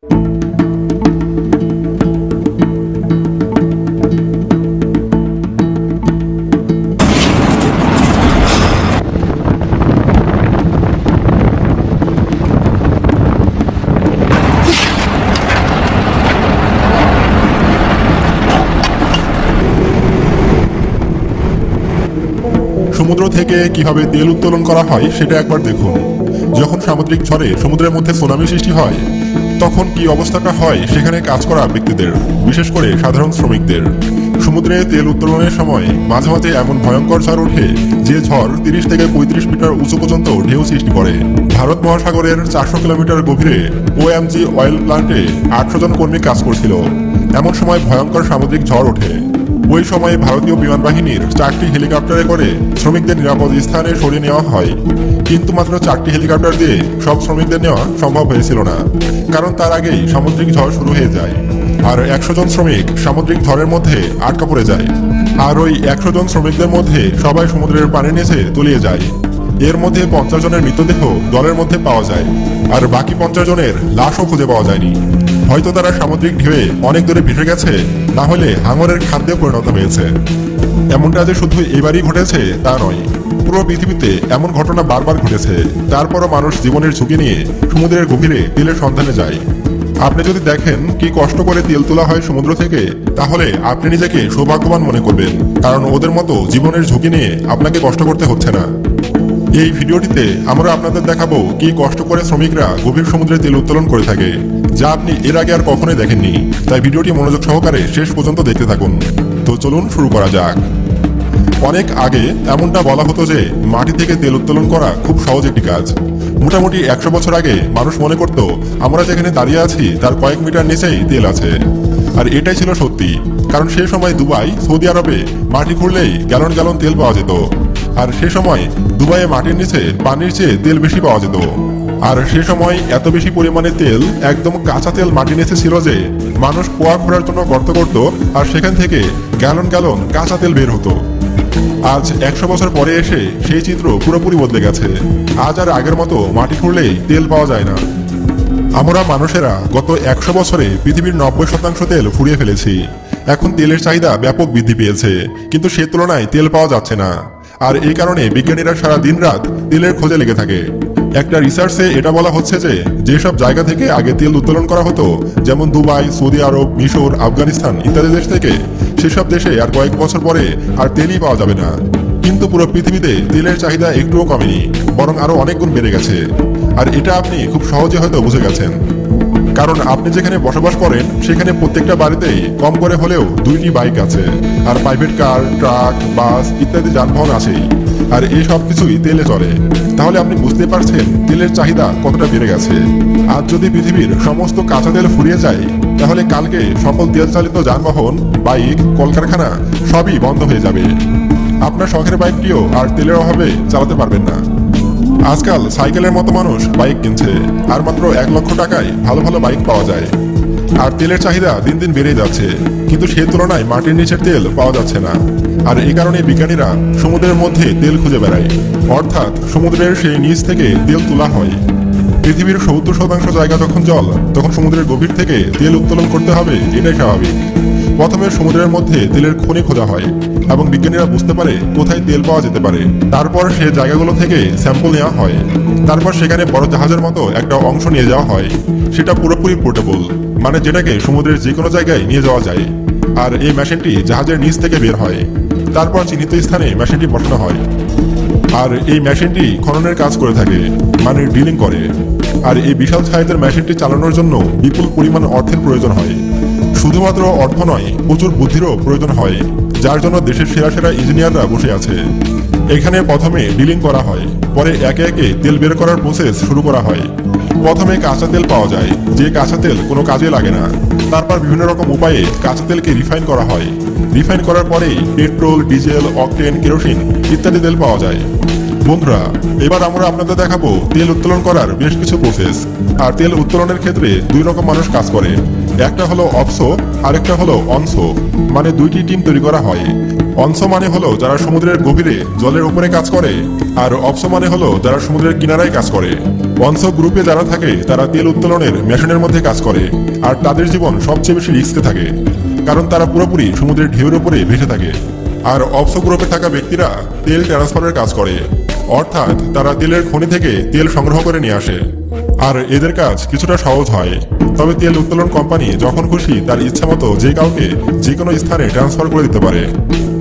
সমুদ্র থেকে কিভাবে তেল উত্তোলন করা হয় সেটা একবার দেখুন। যখন সামুদ্রিক ঝড়ে সমুদ্রের মধ্যে সুনামি সৃষ্টি হয় তখন কি অবস্থাটা হয় সেখানে কাজ করা ব্যক্তিদের, বিশেষ করে সাধারণ শ্রমিকদের। সমুদ্রে তেল উত্তোলনের সময় মাঝে মাঝে এমন ভয়ঙ্কর ঝড় ওঠে যে ঝড় 30 থেকে 35 মিটার উঁচু পর্যন্ত ঢেউ সৃষ্টি করে। ভারত মহাসাগরের 400 কিলোমিটার গভীরে ওএমজি অয়েল প্ল্যান্টে 800 জন কর্মী কাজ করছিল। এমন সময় ভয়ঙ্কর সামুদ্রিক ঝড় ওঠে। ওই সময় ভারতীয় বিমান বাহিনীর 4টি হেলিকপ্টারে করে শ্রমিকদের নিরাপদ স্থানে সরিয়ে নেওয়া হয়, কিন্তু মাত্র 4টি হেলিকপ্টার দিয়ে সব শ্রমিকদের নেওয়া সম্ভব হয়েছিল না, কারণ তার আগেই সামুদ্রিক ঝড় শুরু হয়ে যায়। আর 100 জন শ্রমিক সামুদ্রিক ঝড়ের মধ্যে আটকা পড়ে যায়। আর ওই 100 জন শ্রমিকদের মধ্যে সবাই সমুদ্রের পানির নিচে তলিয়ে যায়। এর মধ্যে 50 জনের মৃতদেহ জলের মধ্যে পাওয়া যায়, আর বাকি 50 জনের লাশও খুঁজে পাওয়া যায়নি। হয়তো তারা সামুদ্রিক ঢেউয়ে অনেক দূরে ভেসে গেছে, না হলে হাঙরের খাদ্যে পরিণত হয়েছে। এমনটা যে শুধু এবারই ঘটেছে তা নয়, পুরো পৃথিবীতে এমন ঘটনা বারবার ঘটেছে। তারপরও মানুষ জীবনের ঝুঁকি নিয়ে সমুদ্রের গভীরে তেলের সন্ধানে যায়। আপনি যদি দেখেন কি কষ্ট করে তেল তোলা হয় সমুদ্র থেকে, তাহলে আপনি নিজেকে সৌভাগ্যবান মনে করবেন, কারণ ওদের মতো জীবনের ঝুঁকি নিয়ে আপনাকে কষ্ট করতে হচ্ছে না। এই ভিডিওটিতে আমরা আপনাদের দেখাবো কি কষ্ট করে শ্রমিকরা গভীর সমুদ্রে তেল উত্তোলন করে থাকে, যা আপনি এর আগে আর কখনোই দেখেননি। তাই ভিডিওটি মনোযোগ সহকারে শেষ পর্যন্ত দেখতে থাকুন। তো চলুন শুরু করা যাক। অনেক আগে এমনটা বলা হতো যে মাটি থেকে তেল উত্তোলন করা খুব সহজ একটি কাজ। মোটামুটি 100 বছর আগে মানুষ মনে করত আমরা যেখানে দাঁড়িয়ে আছি তার কয়েক মিটার নিচেই তেল আছে। আর এটাই ছিল সত্যি, কারণ সে সময় দুবাই, সৌদি আরবে মাটি খুঁড়লেই গ্যালন গ্যালন তেল পাওয়া যেত। আর সে সময় দুবাইয়ে মাটির নিচে পানির চেয়ে তেল বেশি পাওয়া যেত। আর সে সময় এত বেশি পরিমাণে তেল, একদম কাঁচা তেল মাটির নিচে ছিল যে মানুষ কুয়া খোঁড়ার জন্য গর্ত করত, আর সেখান থেকে গ্যালন গ্যালন কাঁচা তেল বের হতো। আজ 100 বছর পরে এসে সেই চিত্র পুরোপুরি বদলে গেছে। আজ আর আগের মতো মাটি খুঁড়লেই তেল পাওয়া যায় না। আমরা মানুষেরা গত 100 বছরে পৃথিবীর 90% তেল ফুরিয়ে ফেলেছি। এখন তেলের চাহিদা ব্যাপক বৃদ্ধি পেয়েছে, কিন্তু সে তুলনায় তেল পাওয়া যাচ্ছে না। আর এই কারণে বিজ্ঞানীরা সারা দিন রাত তেলের খোঁজে লেগে থাকে। একটা রিসার্চে এটা বলা হচ্ছে যে যেসব জায়গা থেকে আগে তেল উত্তোলন করা হতো, যেমন দুবাই, সৌদি আরব, মিশর, আফগানিস্তান ইত্যাদি দেশ থেকে, সেসব দেশে আর কয়েক বছর পরে আর তেলই পাওয়া যাবে না। কিন্তু পুরো পৃথিবীতে তেলের চাহিদা একটুও কমেনি, বরং আরো অনেক গুণ বেড়ে গেছে। আর এটা আপনি খুব সহজে হয়তো বুঝে গেছেন, কারণ আপনি যেখানে বসবাস করেন সেখানে প্রত্যেকটা বাড়িতেই কম করে হলেও 2টি বাইক আছে, আর প্রাইভেট কার, ট্রাক, বাস ইত্যাদি যানবাহন আছেই। আর এই সব কিছুই তেলে চলে। তাহলে আপনি বুঝতে পারছেন তেলের চাহিদা কতটা বেড়ে গেছে। আজ যদি পৃথিবীর সমস্ত কাঁচা তেল ফুরিয়ে যায়, তাহলে কালকে সকল তেল চালিত যানবাহন, বাইক, কলকারখানা সবই বন্ধ হয়ে যাবে। আপনার শখের বাইকটিও আর তেলের অভাবে চালাতে পারবেন না। আজকাল সাইকেলের মতো মানুষ বাইক কিনছে, আর মাত্র 1 লক্ষ টাকায় ভালো ভালো বাইক পাওয়া যায়। আর তেলের চাহিদা দিন দিন বেড়ে যাচ্ছে, কিন্তু সেই তুলনায় মাটির নিচের তেল পাওয়া যাচ্ছে না। আর এই কারণে বিজ্ঞানীরা সমুদ্রের মধ্যে তেল খুঁজে বেড়ায়, অর্থাৎ সমুদ্রের সেই নিচ থেকে তেল তোলা হয়। পৃথিবীর 70% জায়গা যখন জল, তখন সমুদ্রের গভীর থেকে তেল উত্তোলন করতে হবে, এটাই স্বাভাবিক। প্রথমে সমুদ্রের মধ্যে তেলের খনি খোঁজা হয় এবং বিজ্ঞানীরা বুঝতে পারে কোথায় তেল পাওয়া যেতে পারে। তারপর সে জায়গাগুলো থেকে স্যাম্পল নেওয়া হয়। তারপর সেখানে বড় জাহাজের মতো একটা অংশ নিয়ে যাওয়া হয়। সেটা পুরোপুরি পোর্টেবল, মানে যেটাকে সমুদ্রের যে কোনো জায়গায় নিয়ে যাওয়া যায়। আর এই মেশিনটি জাহাজের নিচ থেকে বের হয়। তারপর চিহ্নিত স্থানে মেশিনটি বসানো হয়। আর এই মেশিনটি খননের কাজ করে থাকে, মানে ড্রিলিং করে। আর এই বিশাল সাইজের মেশিনটি চালানোর জন্য বিপুল পরিমাণ অর্থের প্রয়োজন হয়। শুধুমাত্র অর্থ নয়, প্রচুর বুদ্ধিরও প্রয়োজন হয়, যার জন্য দেশের সেরা সেরা ইঞ্জিনিয়াররা বসে আছে। এখানে প্রথমে ড্রিলিং করা হয়, পরে একে একে তেল বের করার প্রসেস শুরু করা হয়। প্রথমে কাঁচা তেল পাওয়া যায়, যে কাঁচা তেল কোনো কাজে লাগে না। তারপর বিভিন্ন রকম উপায়ে কাঁচা তেলকে রিফাইন করা হয়। রিফাইন করার পরেই পেট্রোল, ডিজেল, অকটেন, কেরোসিন ইত্যাদি তেল পাওয়া যায়। বন্ধুরা, এবার আমরা আপনাদের দেখাবো তেল উত্তোলন করার বেশ কিছু প্রসেস। আর তেল উত্তোলনের ক্ষেত্রে 2 রকম মানুষ কাজ করে। একটা হলো অফসো, আরেকটা হলো অনসো, মানে 2টি টিম তৈরি করা হয়। অনস মানে হলো যারা সমুদ্রের গভীরে জলের উপরে কাজ করে, আর অপস মানে হলো যারা সমুদ্রের কিনারায় কাজ করে। অনস গ্রুপে যারা থাকে তারা তেল উত্তোলনের মেশিনের মধ্যে কাজ করে, আর তাদের জীবন সবচেয়ে বেশি রিস্কে থাকে, কারণ তারা পুরোপুরি সমুদ্রের ঢেউয়ের উপরে ভেসে থাকে। আর অপস গ্রুপে থাকা ব্যক্তিরা তেল ট্রান্সফারের কাজ করে, অর্থাৎ তারা তেলের খনি থেকে তেল সংগ্রহ করে নিয়ে আসে। আর এদের কাজ কিছুটা সহজ হয়, তবে তেল উত্তোলন কোম্পানি যখন খুশি তার ইচ্ছা মতো যে কাউকে যে কোনো স্থানে ট্রান্সফার করে দিতে পারে।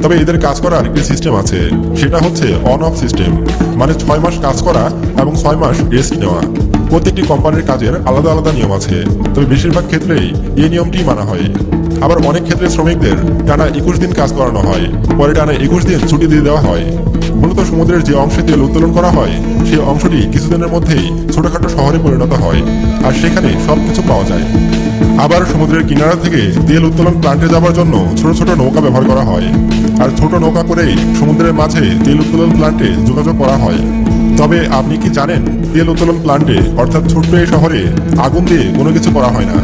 তবে এদের কাজ করার একটি সিস্টেম আছে, সেটা হচ্ছে অন অফ সিস্টেম, মানে 6 মাস কাজ করা এবং 6 মাস রেস্ট নেওয়া। প্রত্যেকটি কোম্পানির কাজের আলাদা আলাদা নিয়ম আছে, তবে বেশিরভাগ ক্ষেত্রেই এই নিয়মটি মানা হয়। আবার অনেক ক্ষেত্রে শ্রমিকদের টানা 21 দিন কাজ করানো হয়, পরে টানা 21 দিন ছুটি দিয়ে দেওয়া হয়। মূলত সমুদ্রের যে অংশে তেল উত্তোলন করা হয় সেই অংশটি কিছুদিনের মধ্যেই ছোটখাটো শহরে পরিণত হয়, আর সেখানে সবকিছু পাওয়া যায়। আবার সমুদ্রের কিনারা থেকে তেল উত্তোলন প্লান্টে যাওয়ার জন্য ছোট ছোট নৌকা ব্যবহার করা হয়, আর ছোট নৌকা করেই সমুদ্রের মাঝে তেল উত্তোলন প্লান্টে যোগাযোগ করা হয়। তবে আপনি কি জানেন, তেল উত্তোলন প্লান্টে অর্থাৎ ছোট্ট এই শহরে আগুন দিয়ে কোনো কিছু করা হয় না।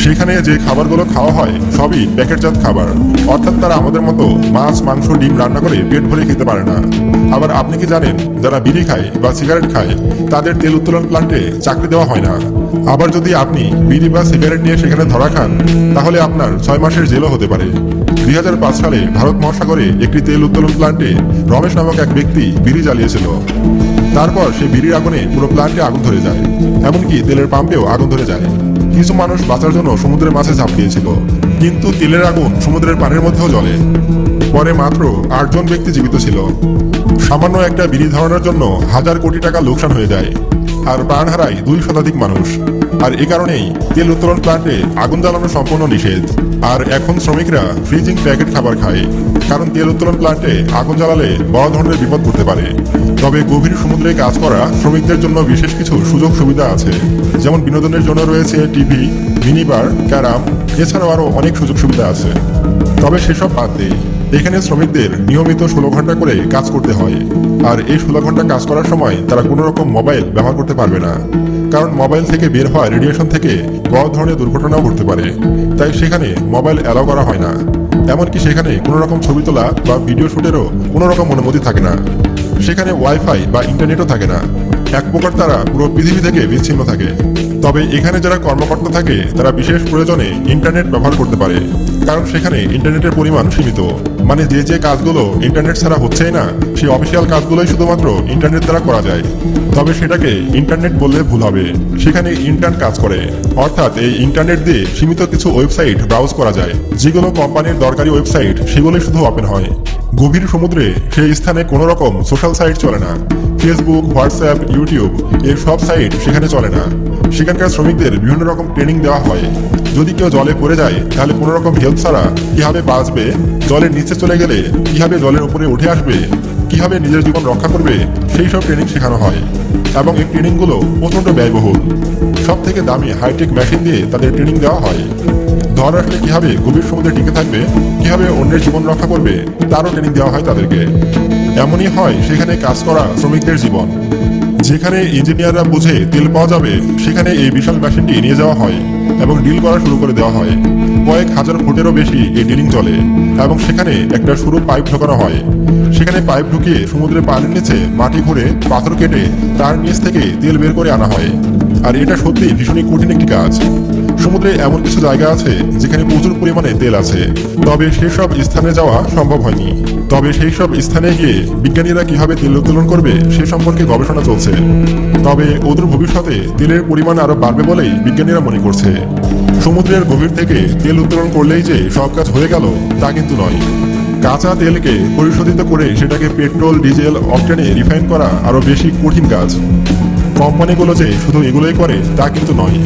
সেখানে যে খাবারগুলো খাওয়া হয় সবই প্যাকেটজাত খাবার, অর্থাৎ তারা আমাদের মতো মাছ, মাংস, ডিম রান্না করে পেট ভরে খেতে পারে না। আবার আপনি কি জানেন, যারা বিড়ি খায় বা সিগারেট খায় তাদের তেল উত্তোলন প্লান্টে চাকরি দেওয়া হয় না। আবার যদি আপনি বিড়ি বা সিগারেট নিয়ে সেখানে ধরা খান, তাহলে আপনার 6 মাসের জেলও হতে পারে। 2005 সালে ভারত মহাসাগরে একটি তেল উত্তোলন প্লান্টে রমেশ নামক এক ব্যক্তি বিড়ি জ্বালিয়েছিল। তারপর সে বিড়ির আগুনে পুরো প্লান্টে আগুন ধরে যায়, এমনকি তেলের পাম্পেও আগুন ধরে যায়। কিছু মানুষ বাঁচার জন্য সমুদ্রের মাঝে ঝাঁপ দিয়েছিল, কিন্তু তেলের আগুন সমুদ্রের পানির মধ্যেও জ্বলে। পরে মাত্র 8 জন ব্যক্তি জীবিত ছিল। সামান্য একটা বিড়ি ধরানোর জন্য হাজার কোটি টাকা লোকসান হয়ে যায়, আর প্রাণ হারায় 2 শতাধিক মানুষ। আর এ কারণেই তেল উত্তোলন প্লান্টে আগুন জ্বালানো সম্পূর্ণ নিষেধ। আর এখন শ্রমিকরা ফ্রিজিং প্যাকেট খাবার খায়, কারণ তেল উত্তোলন প্লান্টে আগুন জ্বালালে বড় ধরনের বিপদ ঘটতে পারে। তবে গভীর সমুদ্রে কাজ করা শ্রমিকদের জন্য বিশেষ কিছু সুযোগ সুবিধা আছে, যেমন বিনোদনের জন্য রয়েছে টিভি, মিনি বার, ক্যারাম, এছাড়াও আরও অনেক সুযোগ সুবিধা আছে। তবে সেসব বাদ দেই, এখানে শ্রমিকদের নিয়মিত 16 ঘন্টা করে কাজ করতে হয়, আর এই 16 ঘন্টা কাজ করার সময় তারা কোনো রকম মোবাইল ব্যবহার করতে পারবে না, কারণ মোবাইল থেকে বের হওয়া রেডিয়েশন থেকে বড় ধরনের দুর্ঘটনাও ঘটতে পারে। তাই সেখানে মোবাইল অ্যালাউ করা হয় না, এমনকি সেখানে কোনো রকম ছবি তোলা বা ভিডিও শুটেরও কোনো রকম অনুমতি থাকে না। সেখানে ওয়াইফাই বা ইন্টারনেটও থাকে না, এক প্রকার তারা পুরো পৃথিবী থেকে বিচ্ছিন্ন থাকে। তবে এখানে যারা কর্মকর্তা থাকে তারা বিশেষ প্রয়োজনে ইন্টারনেট ব্যবহার করতে পারে, কারণ সেখানে ইন্টারনেটের পরিমাণ সীমিত। মানে যে কাজগুলো ইন্টারনেট ছাড়া হচ্ছেই না, সেই অফিসিয়াল কাজগুলোই শুধুমাত্র ইন্টারনেট দ্বারা করা যায়। তবে সেটাকে ইন্টারনেট বললে ভুল হবে, সেখানে ইন্টার্ন কাজ করে, অর্থাৎ এই ইন্টারনেট দিয়ে সীমিত কিছু ওয়েবসাইট ব্রাউজ করা যায়, যেগুলো কোম্পানির দরকারি ওয়েবসাইট সেগুলোই শুধু ওপেন হয়। গভীর সমুদ্রে সেই স্থানে কোনো রকম সোশ্যাল সাইট চলে না, ফেসবুক, হোয়াটসঅ্যাপ, ইউটিউব এর সব সাইট সেখানে চলে না। সেখানকার শ্রমিকদের বিভিন্ন রকম ট্রেনিং দেওয়া হয়, যদি কেউ জলে পড়ে যায় তাহলে কোনো রকম হেল্প ছাড়া কিভাবে বাঁচবে, জলের নিচে চলে গেলে কিভাবে জলের উপরে উঠে আসবে, কিভাবে নিজের জীবন রক্ষা করবে, সেই সব ট্রেনিং শেখানো হয়। এবং এই ট্রেনিংগুলো প্রচণ্ড ব্যয়বহুল। সব থেকে দামি হাইটেক মেশিন দিয়ে তাদের ট্রেনিং দেওয়া হয়। ধর আসলে কিভাবে গভীর সমুদ্রে টিকে থাকবে, কিভাবে অন্যের জীবন রক্ষা করবে, তারও ট্রেনিং দেওয়া হয় তাদেরকে। এমনই হয় সেখানে কাজ করা শ্রমিকদের জীবন। যেখানে ইঞ্জিনিয়াররা বুঝে তেল পাওয়া যাবে, সেখানে এই বিশাল মেশিনটি নিয়ে যাওয়া হয় এবং ডিল করা শুরু করে দেওয়া হয়। কয়েক হাজার ফুটেরও বেশি এই ডিলিং চলে, এবং সেখানে একটা সরু পাইপ ঢোকানো হয়। সেখানে পাইপ ঢুকিয়ে সমুদ্রের পানির নিচে মাটি খুঁড়ে পাথর কেটে তার নিচ থেকে তেল বের করে আনা হয়। আর এটা সত্যি ভীষণই কঠিন একটি কাজ। সমুদ্রে এমন কিছু জায়গা আছে যেখানে প্রচুর পরিমাণে তেল আছে, তবে সেসব স্থানে যাওয়া সম্ভব হয়নি। তবে সেই সব স্থানে গিয়ে বিজ্ঞানীরা কিভাবে তেল উত্তোলন করবে সে সম্পর্কে গবেষণা চলছে। তবে অদূর ভবিষ্যতে তেলের পরিমাণ আরো বাড়বে বলেই বিজ্ঞানীরা মনে করছে। সমুদ্রের গভীর থেকে তেল উত্তোলন করলেই যে সব কাজ হয়ে গেল তা কিন্তু নয়। কাঁচা তেলকে পরিশোধিত করে সেটাকে পেট্রোল, ডিজেল, অকটেনে রিফাইন করা আরো বেশি কঠিন কাজ। কোম্পানিগুলো যে শুধু এগুলোই করে তা কিন্তু নয়।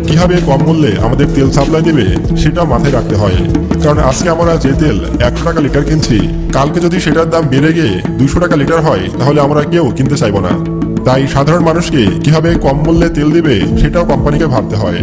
কিভাবে কম মূল্যে আমাদের তেল সাপ্লাই দেবে সেটা মাথায় রাখতে হয়, কারণ আজকে আমরা যে তেল 100 টাকা লিটার কিনছি, কালকে যদি সেটার দাম বেড়ে গিয়ে 200 টাকা লিটার হয় তাহলে আমরা কেউ কিনতে চাইবো না। তাই সাধারণ মানুষকে কিভাবে কম মূল্যে তেল দিবে সেটাও কোম্পানিকে ভাবতে হয়।